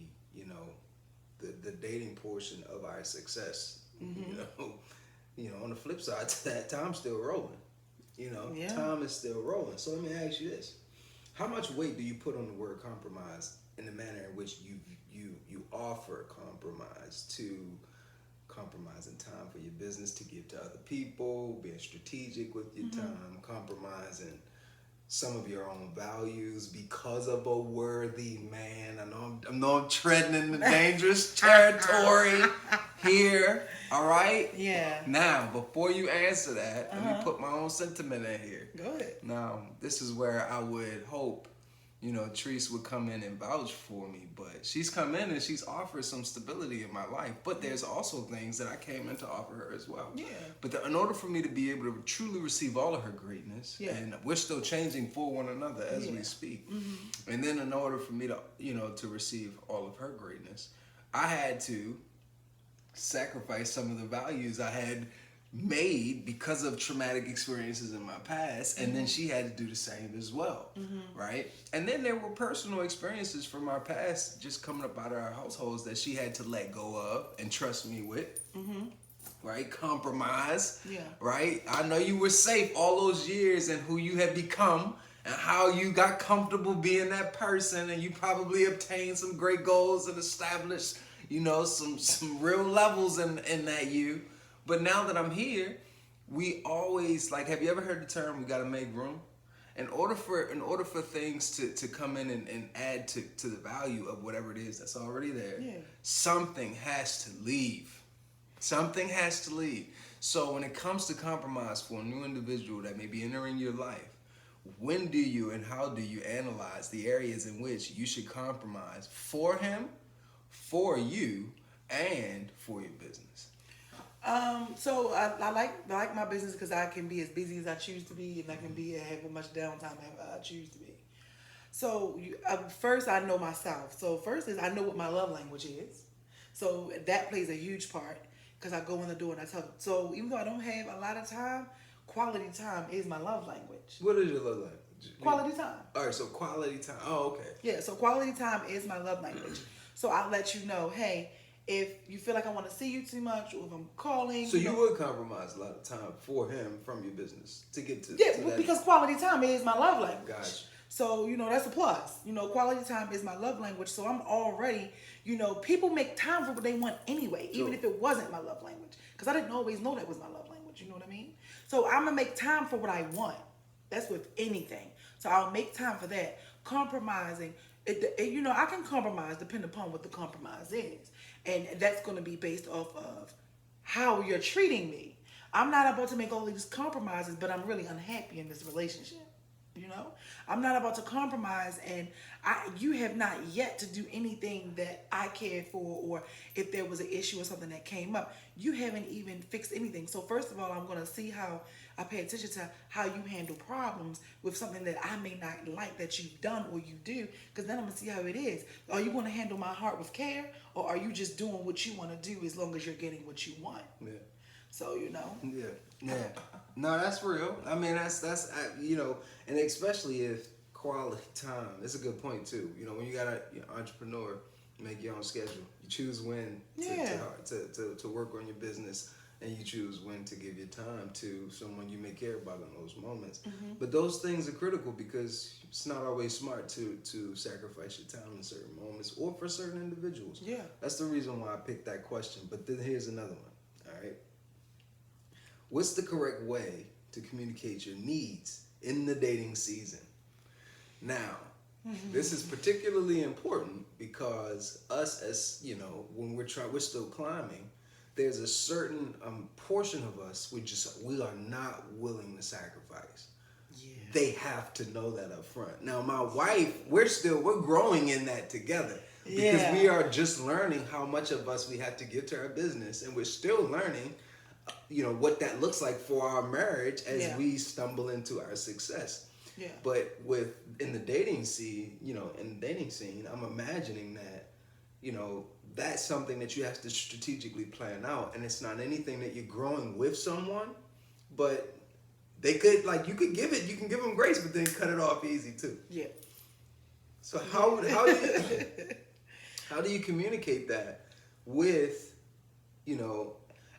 dating portion of our success, on the flip side to that, time's still rolling. Yeah. Time is still rolling. So let me ask you this: how much weight do you put on the word compromise in the manner in which you offer compromise, to compromising time for your business to give to other people, being strategic with your time, compromising some of your own values because of a worthy man? I know I'm treading in the dangerous territory here. All right? Yeah. Now, before you answer that, let me put my own sentiment in here. Go ahead. Now, this is where I would hope, Treese would come in and vouch for me, but she's come in and she's offered some stability in my life. But there's also things that I came in to offer her as well. Yeah. But in order for me to be able to truly receive all of her greatness, and we're still changing for one another as we speak, and then in order for me to, to receive all of her greatness, I had to sacrifice some of the values I had made because of traumatic experiences in my past, and then she had to do the same as well, right? And then there were personal experiences from our past just coming up out of our households that she had to let go of and trust me with, right? Compromise, right? I know you were safe all those years and who you had become and how you got comfortable being that person, and you probably obtained some great goals and established some real levels in that you. But now that I'm here, we always, like, have you ever heard the term, we gotta make room? In order for things to come in and add to the value of whatever it is that's already there, something has to leave. Something has to leave. So when it comes to compromise for a new individual that may be entering your life, when do you and how do you analyze the areas in which you should compromise for him, for you, and for your business? So I like my business because I can be as busy as I choose to be, and I can have as much downtime as I choose to be. So first, I know myself. So first is I know what my love language is. So that plays a huge part because I go in the door and I tell them. So even though I don't have a lot of time, quality time is my love language. What is your love language? Quality time. All right, so quality time. Oh, okay. Yeah, so quality time is my love language. So I'll let you know, hey, if you feel like I want to see you too much, or if I'm calling. So you would compromise a lot of time for him from your business to get to. Yeah, to that. Because quality time is my love language. Gotcha. So, that's a plus. Quality time is my love language. So I'm already, people make time for what they want anyway, even if it wasn't my love language. Because I didn't always know that was my love language. want. You know what I mean? So I'm gonna make time for what I want. That's with anything. So I'll make time for that. Compromising, I can compromise depending upon what the compromise is, and that's gonna be based off of how you're treating me. I'm not about to make all these compromises, but I'm really unhappy in this relationship. I'm not about to compromise, and you have not yet to do anything that I cared for, or if there was an issue or something that came up, you haven't even fixed anything. So first of all, I'm going to see how I pay attention to how you handle problems with something that I may not like that you've done or you do, because then I'm going to see how it is. Are you going to handle my heart with care, or are you just doing what you want to do as long as you're getting what you want? Yeah. So, Yeah. No, that's real. I mean, that's and especially if quality time. It's a good point too. When you got an entrepreneur, you make your own schedule. You choose when to work on your business, and you choose when to give your time to someone you may care about in those moments. Mm-hmm. But those things are critical because it's not always smart to sacrifice your time in certain moments or for certain individuals. Yeah. That's the reason why I picked that question. But then here's another one. All right. What's the correct way to communicate your needs in the dating season? Now, this is particularly important because us, as when we're still climbing, there's a certain portion of us we are not willing to sacrifice. Yeah. They have to know that up front. Now, my wife, we're growing in that together because we are just learning how much of us we have to give to our business, and we're still learning what that looks like for our marriage as we stumble into our success. Yeah. But in the dating scene, I'm imagining that, that's something that you have to strategically plan out, and it's not anything that you're growing with someone, but they could you can give them grace, but then cut it off easy too. Yeah. So how do you communicate that with,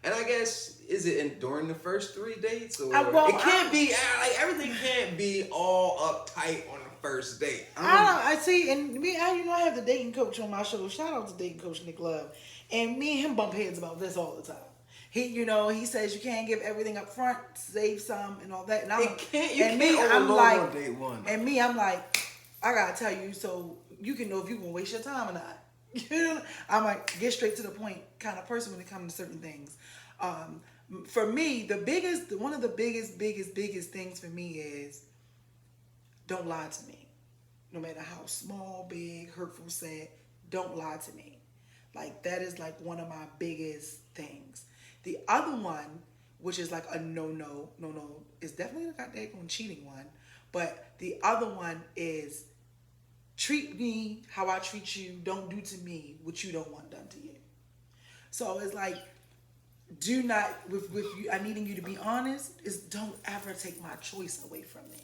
and I guess, is it during the first 3 dates? Or it can't be, everything can't be all uptight on the first date. I see, and me, I have the dating coach on my show. Shout out to dating coach Nick Love. And me and him bump heads about this all the time. He says you can't give everything up front, save some and all that. And you can't overload on date one. And me, I'm like, I gotta tell you so you can know if you're gonna waste your time or not. I'm like, get straight to the point kind of person when it comes to certain things. For me, one of the biggest things for me is don't lie to me. No matter how small, big, hurtful, sad, don't lie to me. That is one of my biggest things. The other one, which is a no, is definitely the goddamn cheating one. But the other one is treat me how I treat you. Don't do to me what you don't want done to you. So it's do not, with you, I needing you to be honest, is don't ever take my choice away from me.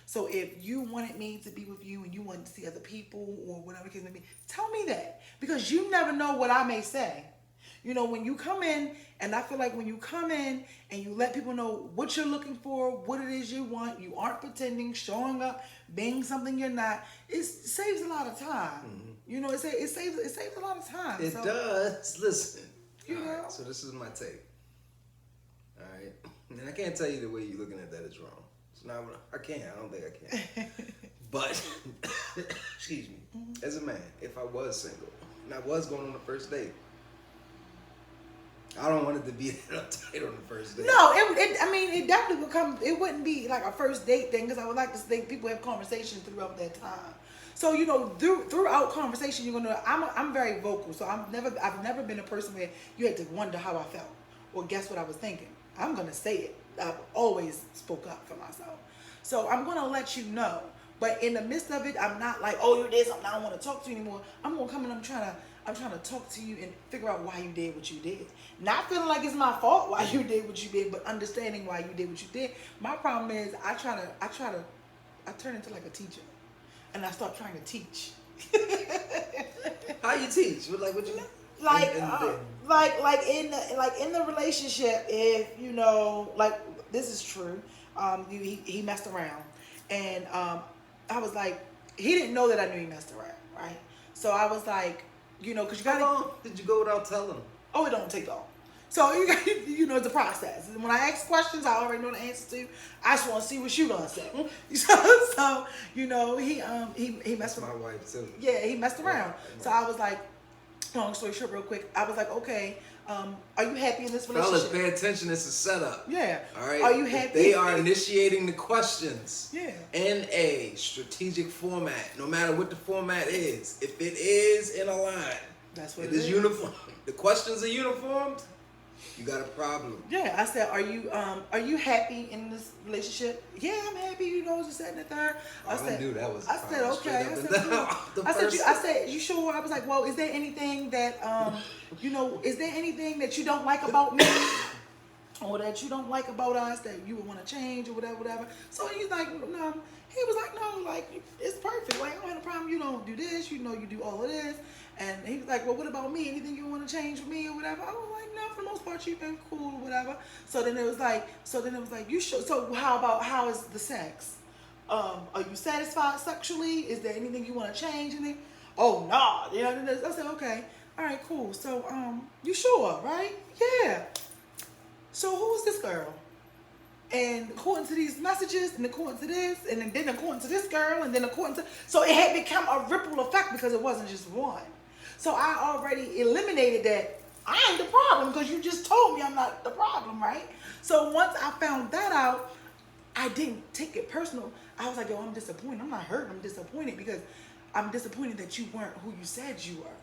So if you wanted me to be with you and you wanted to see other people or whatever case may be, tell me that. Because you never know what I may say. When you come in, and I feel like when you come in and you let people know what you're looking for, what it is you want, you aren't pretending, showing up, being something you're not, it saves a lot of time. Mm-hmm. It saves a lot of time. It does. Listen. Right, so this is my take. All right. And I can't tell you the way you're looking at that is wrong. It's not. I can't. I don't think I can. But, excuse me. Mm-hmm. As a man, if I was single and I was going on the first date, I don't want it to be that uptight on the first date. No, it definitely would come. It wouldn't be like a first date thing because I would like to think people have conversation throughout that time. So throughout conversation, you're gonna. I'm very vocal, so I've never been a person where you had to wonder how I felt or guess what I was thinking. I'm gonna say it. I've always spoke up for myself, so I'm gonna let you know. But in the midst of it, I'm not like, oh, you did something, I don't want to talk to you anymore. I'm gonna come and I'm trying to talk to you and figure out why you did what you did. Not feeling like it's my fault why you did what you did, but understanding why you did what you did. My problem is I turn into like a teacher. And I start trying to teach. How you teach? What you in the relationship, if this is true. He messed around, and I was like, he didn't know that I knew he messed around, right? So I was like, because you gotta. How long did you go without telling him? Oh, it don't take long. So you know the process. And when I ask questions, I already know the answer to. I just want to see what you gonna say. So you know he messed That's my around. wife too. Yeah, he messed around. So I was like, long story short, real quick. I was like, okay, are you happy in this Fellas, relationship? pay attention. It's a setup. Yeah. All right. Are you If happy? they are initiating the questions. Yeah. In a strategic format, no matter what the format is. If it is in a line, That's what it it is is. uniform. The questions are uniformed. You got a problem. Yeah, I said, are you happy in this relationship? Yeah, I'm happy. You know, just said and the third. I knew that was. I said, okay. I said, cool. I said, you sure? I was like, well, is there anything that is there anything that you don't like about me, or that you don't like about us that you would want to change or whatever? So he's like, no. He was like, no, like it's perfect. Like I don't have a problem. You don't do this. You know, you do all of this. And he was like, well, what about me? Anything you want to change with me or whatever? I was like, no, for the most part, you've been cool or whatever. So then it was like, you should. So how is the sex? Are you satisfied sexually? Is there anything you want to change? Anything? Oh, no. You know, I said, okay. All right, cool. So, you sure, right? Yeah. So who's this girl? And according to these messages, and according to this, and then according to this girl, and then according to... So it had become a ripple effect because it wasn't just one. So I already eliminated that I ain't the problem because you just told me I'm not the problem, right? So once I found that out, I didn't take it personal. I was like, yo, I'm disappointed. I'm not hurt. I'm disappointed because I'm disappointed that you weren't who you said you were.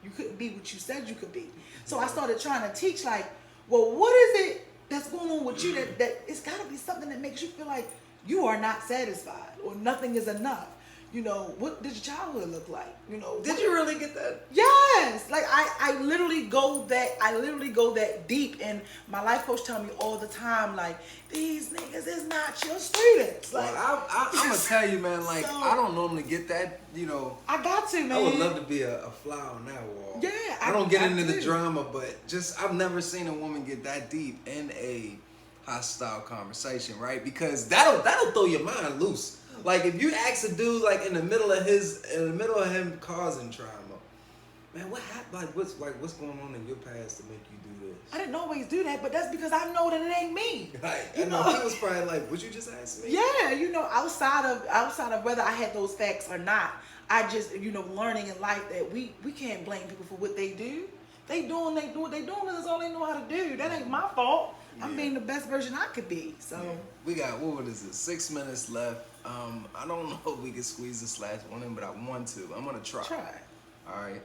You couldn't be what you said you could be. So I started trying to teach like, well, what is it that's going on with you that it's got to be something that makes you feel like you are not satisfied or nothing is enough. You know, what did your childhood look like? You know, Did you really get that? yes. Like I literally go that deep, and my life coach tell me all the time, like, these niggas is not your students. Like, Well, I'm gonna tell you, man. Like, So- I don't normally get that. You know, I got to, man. I would love to be a fly on that wall. Yeah, I don't get I into the do. drama, but just I've never seen a woman get that deep in a hostile conversation, right? Because that'll throw your mind loose. Like if you ask a dude like in the middle of him causing trauma, man, what happened? What's going on in your past to make you do this? I didn't always do that, but that's because I know that it ain't me. Like, You I know know? he was probably like, "Would you just ask me?" Yeah, you know, outside of whether I had those facts or not, I just, you know, learning in life that we can't blame people for what they do. They doing what they doing because that's all they know how to do. That ain't my fault. I'm Yeah. being the best version I could be. So We got, what is it, 6 minutes left. I don't know if we can squeeze this last one in, but I want to. I'm gonna try. All right.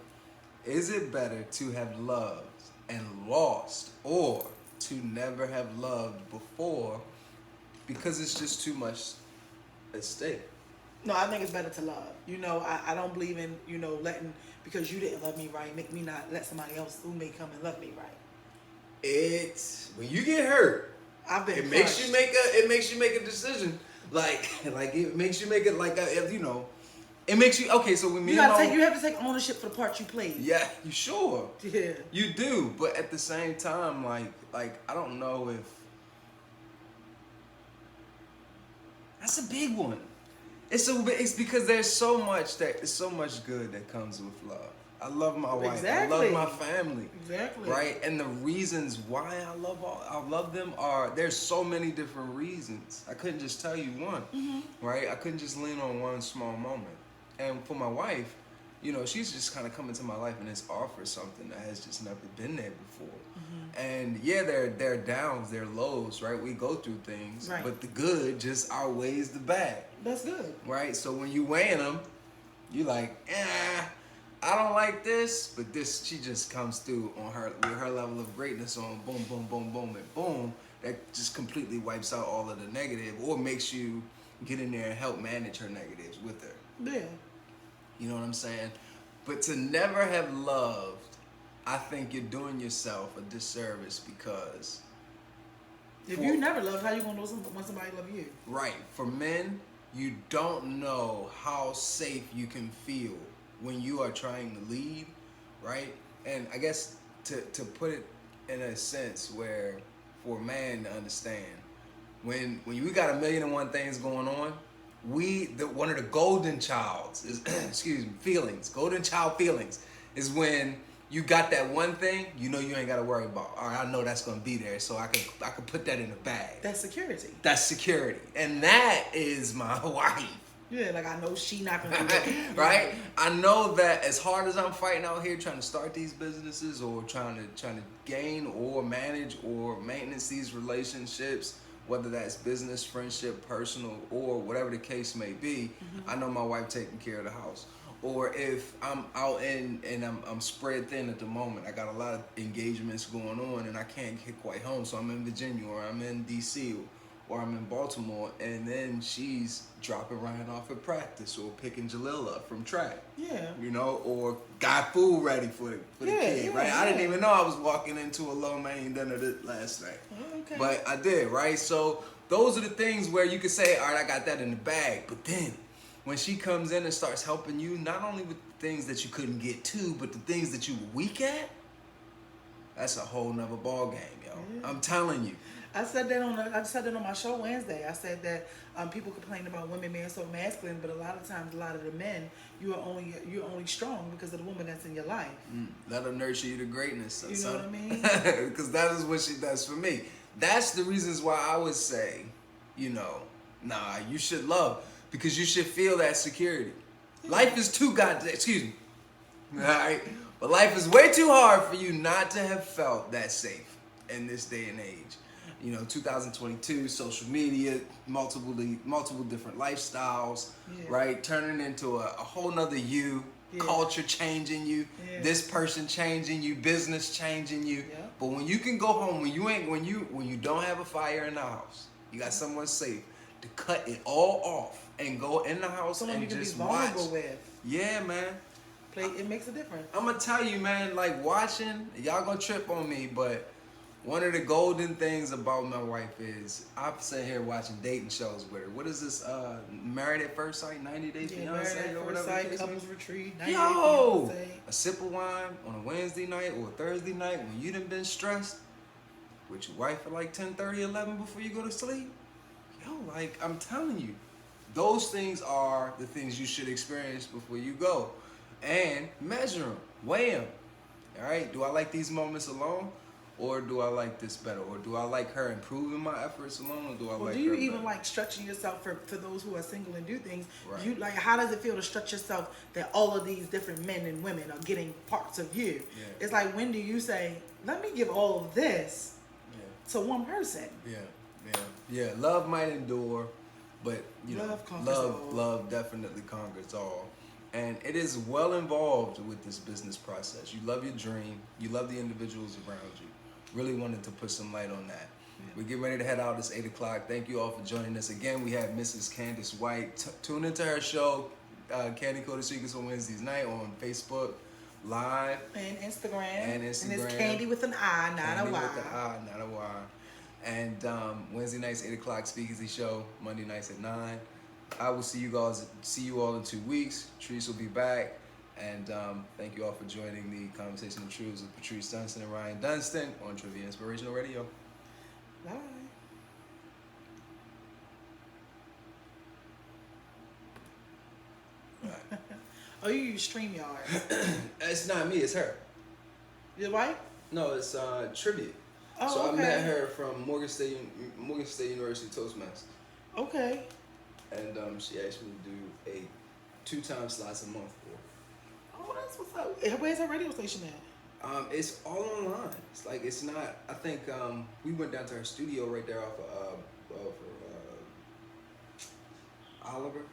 Is it better to have loved and lost, or to never have loved before because it's just too much at stake? No, I think it's better to love. You know, I don't believe in, you know, letting, because you didn't love me right, make me not let somebody else who may come and love me right. It's when you get hurt, I've been it makes crushed. you make a decision. Like it makes you make it like you know, it makes you okay. So when me You and gotta my, you have to take ownership for the part you played. yeah, you sure Yeah. you do, but at the same time, like I don't know if that's a big one. It's because there's so much good that comes with love. I love my wife. Exactly. I love my family. Exactly. Right? And the reasons why I love them are, there's so many different reasons. I couldn't just tell you one. Mm-hmm. Right? I couldn't just lean on one small moment. And for my wife, you know, she's just kind of come into my life and has offered something that has just never been there before. Mm-hmm. And yeah, there are downs, there are lows, right? We go through things, Right. but the good just outweighs the bad. That's good. Right? So when you weighing them, you like, I don't like this, but this, she just comes through on her with her level of greatness on boom, boom, boom, boom, and boom. That just completely wipes out all of the negative, or makes you get in there and help manage her negatives with her. Yeah. You know what I'm saying? But to never have loved, I think you're doing yourself a disservice because If you never loved, how you gonna know when somebody love you? right, for men, you don't know how safe you can feel when you are trying to lead, right? And I guess to put it in a sense where for a man to understand, when you got 1,000,001 things going on, one of the golden child's is golden child feelings is when you got that one thing, you know you ain't got to worry about. All right, I know that's gonna be there, so I can put that in a bag. That's security. That's security, and that is my wife. Yeah, like I know she not gonna do it. Right? I know that as hard as I'm fighting out here trying to start these businesses or trying to gain or manage or maintenance these relationships, whether that's business, friendship, personal, or whatever the case may be, I know my wife taking care of the house. Or if I'm out and I'm spread thin at the moment, I got a lot of engagements going on and I can't get quite home, so I'm in Virginia or I'm in DC or I'm in Baltimore, and then she's dropping Ryan off at practice or picking Jalil up from track. Yeah. You know, or got food ready for the kid, right? I didn't even know I was walking into a lo mein dinner last night. Okay. But I did, right? So those are the things where you can say, all right, I got that in the bag. But then when she comes in and starts helping you, not only with the things that you couldn't get to, but the things that you were weak at, that's a whole nother ball game, yo. Yeah. I'm telling you. I said that on my show Wednesday. I said that people complain about women being so masculine, but a lot of times, a lot of the men, you're only strong because of the woman that's in your life. Let her nurture you to greatness. You know what I mean? Because that is what she does for me. That's the reasons why I would say, you know, nah, you should love, because you should feel that security. Life is too goddamn, excuse me, all right? But life is way too hard for you not to have felt that safe in this day and age. You know, 2022, social media, multiple different lifestyles, right? Turning into a whole nother you, culture changing you, this person changing you, business changing you. Yeah. But when you can go home, when you don't have a fire in the house, you got someone safe to cut it all off and go in the house someone and you can just be vulnerable watch. with. Yeah, man. It makes a difference. I'm gonna tell you, man. Like watching, y'all gonna trip on me, but one of the golden things about my wife is I'm sitting here watching dating shows with her. What is this? Married at First Sight, 90 Day Fiance, or whatever. Sight, couples retreat. 90 Yo, Day a sip of wine on a Wednesday night or a Thursday night when you done been stressed with your wife at like 10:30, 11 before you go to sleep. Yo, like I'm telling you, those things are the things you should experience before you go, and measure them, weigh them. All right, do I like these moments alone? Or do I like this better? Or do I like her improving my efforts alone? Or do I like her? Do you better? even like stretching yourself for those who are single and do things? Right. You like, how does it feel to stretch yourself that all of these different men and women are getting parts of you? Yeah. It's like, when do you say, let me give all of this to one person? Yeah. Love might endure, but you know, love definitely conquers all. And it is well involved with this business process. You love your dream. You love the individuals around you. Really wanted to put some light on that. We're getting ready to head out. It's 8 o'clock. Thank you all for joining us. Again, we have Mrs. Candace White. Tune into her show, Candi Coated Secrets, on Wednesdays night on Facebook Live. And Instagram. And it's Candy with an I, not a Y. With an I, not a Y. And Wednesday nights, 8 o'clock, Speakeasy Show. Monday nights at 9. I will see you all in 2 weeks. Patrice will be back. And thank you all for joining the Conversation of Truths with Patrice Dunston and Ryan Dunston on Trivia Inspirational Radio. Bye. Right. Oh, you use StreamYard. It's not me, it's her. Your wife? No, it's Trivia. Oh, so okay. I met her from Morgan State University Toastmasters. Okay. And she asked me to do a 2-time slots a month for her. Oh, that's what's up. Where's her radio station at? It's all online. It's like, it's not, I think we went down to her studio right there off of Oliver.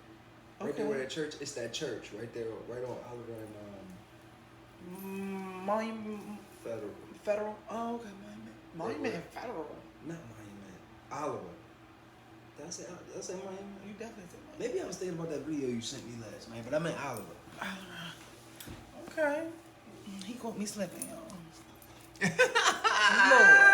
Right there where that church, it's that church right there, right on Oliver and Federal. Oh, okay, Monument and Federal. Not Monument. Oliver. Did I say Monument? You definitely said Monument. Maybe I was thinking about that video you sent me last night, but I meant Oliver. Okay. He caught me slipping, y'all. Lord.